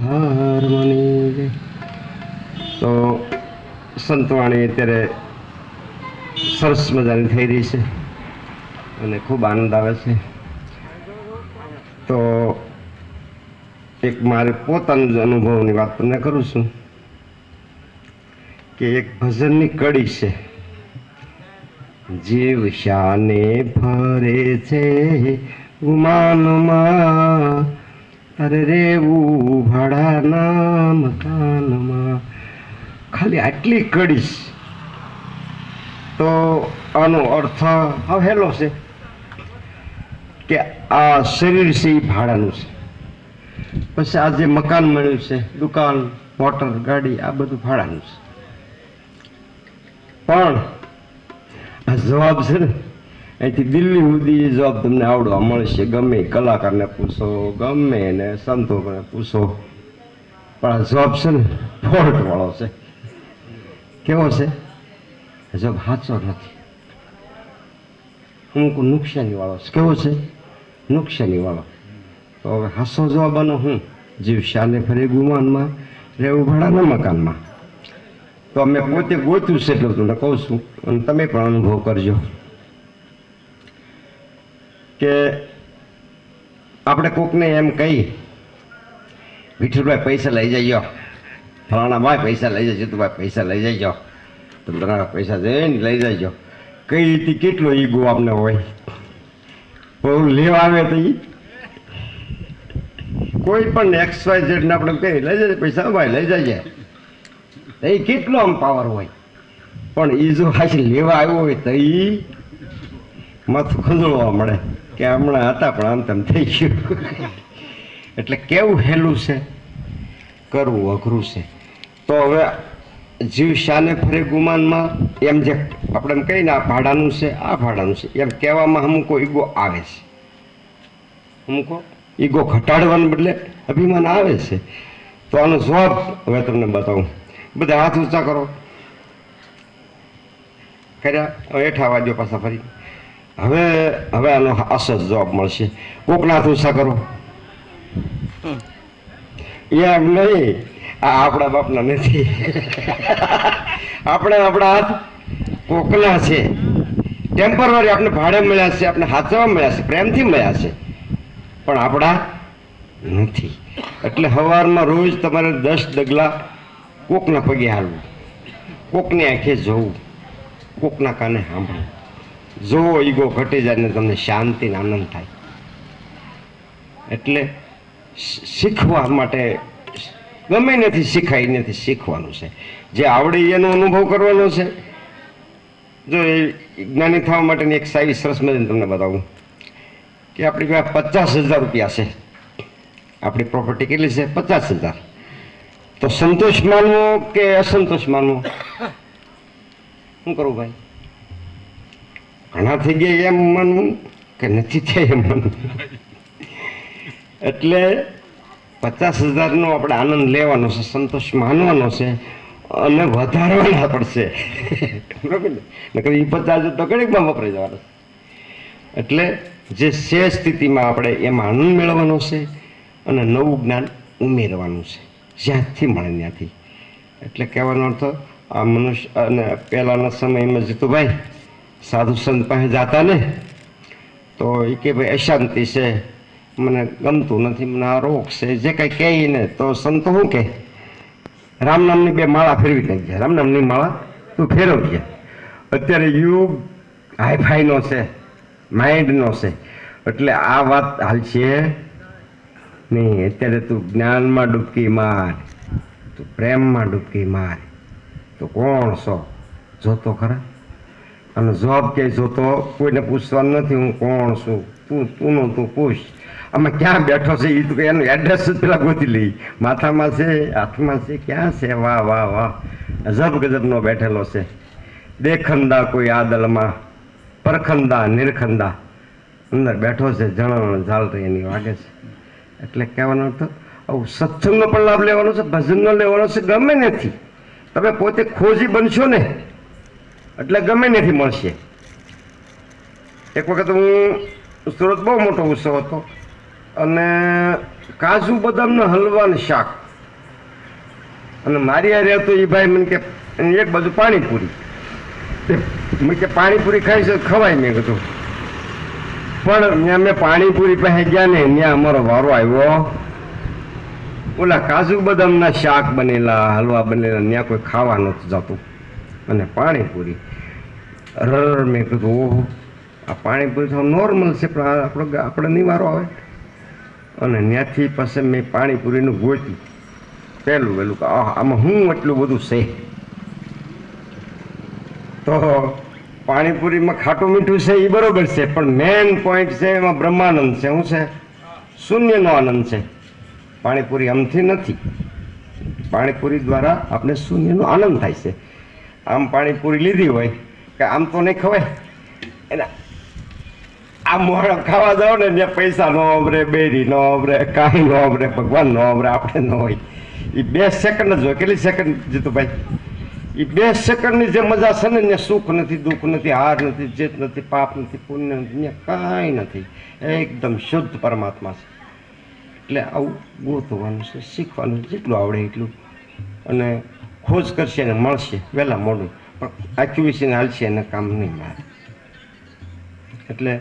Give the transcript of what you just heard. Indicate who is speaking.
Speaker 1: હારમોની જય. તો સંતવાણી અત્યારે સરસ મજાની થઈ રહી છે અને ખૂબ આનંદ આવે છે. તો એક મારે પોતાનું જ અનુભવની વાત તમને કરું છું કે એક ભજનની કડી છે. જીવ શાને ફરે છે ગુમાનમાં, અરે રેવું ભાડાના મકાનમાં. ખાલી આટલી કડી તો આનો અર્થ હેલો છે કે આ શરીર છે એ ભાડાનું છે. પછી આ જે મકાન મળ્યું છે, દુકાન, મોટર, ગાડી, આ બધું ભાડાનું છે. પણ આ જવાબ છે ને, અહીંથી દિલ્હી સુધી જવાબ તમને આવડવા મળશે. ગમે કલાકારને પૂછો, ગમે એને સંતોને પૂછો, પણ આ જવાબ છે ને ફોલ્ટ વાળો છે. કેવો છે? જવાબ સાચો નથી, અમુક નુકસાની વાળો છે. કેવો છે? નુકસાની વાળો. તો હવે હાસો જવાબ આનો હું? જીવ શાને ફરે ગુમાનમાં, રહેવું ભાડાના મકાનમાં. તો મેં પોતે ગોત્યું છે એટલું તમને કહું છું અને તમે પણ અનુભવ કરજો કે આપણે કોકને એમ કહી, વિઠ્ઠલભાઈ પૈસા લઈ જજો, ફલાણા ભાઈ પૈસા લઈ જજો, તું ભાઈ પૈસા લઈ જજો, તમે તમારા પૈસા જઈને લઈ જજો. કઈ રીતે કેટલો ઈગો આપને હોય. બહુ લેવા આવે તો કોઈ પણ XYZ ને આપણે કહી લઈ જજે પૈસા, ભાઈ લઈ જજે, એ કેટલો આમ પાવર હોય. પણ એ જો હાજી લેવા આવ્યો હોય તો એ માથું ખંજોળવા મળે કે હમણાં હતા પણ આમ તેમ થઈ ગયું. એટલે કેવું હેલું છે, કરવું અઘરું છે. તો હવે જીવ શાને ફરે ગુમાનમાં એમ જે આપણે એમ કહીને આ ભાડાનું છે, આ ભાડાનું છે, એમ કહેવામાં અમુકો ઈગો આવે છે. અમુકો ઈગો ઘટાડવાને બદલે અભિમાન આવે છે. તો આનો જવાબ હવે તમને બતાવું. બધા હાથ ઊંચા કરો. કર્યા? હવે હેઠા વાજો પાછા ફરી. હવે આનો અસર જવાબ મળશે. કોકના હાથ ઊંચા કરો. એમ નહીં, આ આપણા બાપના નથી. આપણા હાથ કોકના છે. ટેમ્પરરી આપણે ભાડે મળ્યા છે, આપણે હાથવા મળ્યા છે, પ્રેમથી મળ્યા છે, પણ આપણા નથી. એટલે સવારમાં રોજ તમારે 10 ડગલા કોકના પગે હાલવું, કોકની આંખે જોવું, કોકના કાને સાંભળવું. જો ઈગો ઘટી જાય ને તમને શાંતિ ને આનંદ થાય. એટલે શીખવા માટે ગમે નથી શીખાય નથી, શીખવાનું છે. જે આવડે એનો અનુભવ કરવાનો છે. જો એ જ્ઞાની થવા માટેની એક સારી સરસ મજાની તમને બતાવું કે આપણી પાસે 50,000 રૂપિયા છે. આપણી પ્રોપર્ટી કેટલી છે? 50,000. તો સંતોષ માનવો કે અસંતોષ માનવો? શું કરવું ભાઈ? ઘણા થઈ ગયા એમ માનવું કે નથી થયા એમ માનવું? એટલે 50,000નો આપણે આનંદ લેવાનો છે, સંતોષ માનવાનો છે અને વધારવાના પડશે. બરાબર ને? નકર એ 50,000 તો ઘડીકમાં વપરાઈ જવાના. એટલે જે છે સ્થિતિમાં આપણે એમાં આનંદ મેળવવાનો છે અને નવું જ્ઞાન ઉમેરવાનું છે, જ્યાંથી મળે ત્યાંથી. એટલે કહેવાનો અર્થ આ મનુષ્ય અને પહેલાંના સમયમાં જીતુભાઈ સાધુ સંત પાસે જતા ને તો એ કે ભાઈ અશાંતિ છે, મને ગમતું નથી, મને આ રોગ છે, જે કંઈ કહે ને તો સંતો શું કહે? રામ નામની 2 માળા ફેરવી નાખજે, રામ નામની માળા તું ફેરવજે. અત્યારે યુગ હાઈફાઈનો છે, માઇન્ડનો છે, એટલે આ વાત હાલશે નહીં. અત્યારે તું જ્ઞાનમાં ડૂબકી માર, તું પ્રેમમાં ડૂબકી માર. તો કોણ છો જોતો ખરા? અને જવાબ ક્યાંય જોતો કોઈને પૂછવાનું નથી. હું કોણ છું? તું પૂછ. આમાં ક્યાં બેઠો છે એ તો એનું એડ્રેસ જ પેલા ગોતી લઈ. માથામાં છે, હાથમાં છે, ક્યાં છે? વાહ વાહ વાહ, અજબ ગજબનો બેઠેલો છે. દેખંદા કોઈ આદલમાં, પરખંદા નિરખંદા, અંદર બેઠો છે, જણ ઝાલરી એની વાગે છે. એટલે કહેવાનો અર્થ આવું સત્સંગનો પણ લાભ લેવાનો છે, ભજનનો લેવાનો છે. ગમે નથી તમે પોતે ખોજી બનશો ને એટલે ગમે નથી મળશે. એક વખત હું સુરત બહુ મોટો ઉત્સવ હતો અને કાજુ બદામના હલવાનું શાક અને મારી આ રહેતો એ ભાઈ મને કે એક બાજુ પાણીપુરી મેં કે પાણીપુરી ખાઈ છે ખવાય મેં કીધું. પણ ત્યાં મેં પાણીપુરી પાસે ગયા ને ત્યાં અમારો વારો આવ્યો. ઓલા કાજુ બદામના શાક બનેલા, હલવા બનેલા, ત્યાં કોઈ ખાવા નહોતું જતું. અને પાણીપુરી મેં કીધું ઓહો, આ પાણીપુરી તો નોર્મલ છે, પણ આપણે નહીં વારો આવે. અને ત્યાંથી પછી મેં પાણીપુરીનું ગોત્યું પહેલું વહેલું કે આમાં હું એટલું બધું છે. તો પાણીપુરીમાં ખાટું મીઠું છે એ બરોબર છે, પણ મેન પોઈન્ટ છે એમાં બ્રહ્માનંદ છે. શું છે? શૂન્યનો આનંદ છે. પાણીપુરી આમથી નથી. પાણીપુરી દ્વારા આપણે શૂન્યનો આનંદ થાય છે. આમ પાણીપુરી લીધી હોય કે આમ તો નહીં ખવાય, એના આ મોડો ખાવા જાઓ ને ત્યાં પૈસા ન વાપરે, બેરી ન વાપરે, કાંઈ ન વાપરે, ભગવાન ન વાપરે, આપણે ન હોય. એ 2 સેકન્ડ જ હોય. કેટલી સેકન્ડ જીતુભાઈ? એ 2 સેકન્ડની જે મજા છે ને, ત્યાં સુખ નથી, દુઃખ નથી, હાર નથી, જીત નથી, પાપ નથી, પુણ્ય નથી, ત્યાં કાંઈ નથી. એકદમ શુદ્ધ પરમાત્મા છે. એટલે આવું ગોતવાનું છે, શીખવાનું જેટલું આવડે એટલું. અને ખોજ કરશે ને મળશે વહેલા મોડું, પણ આખી વિશે હાલશે એને કામ નહીં મારે. એટલે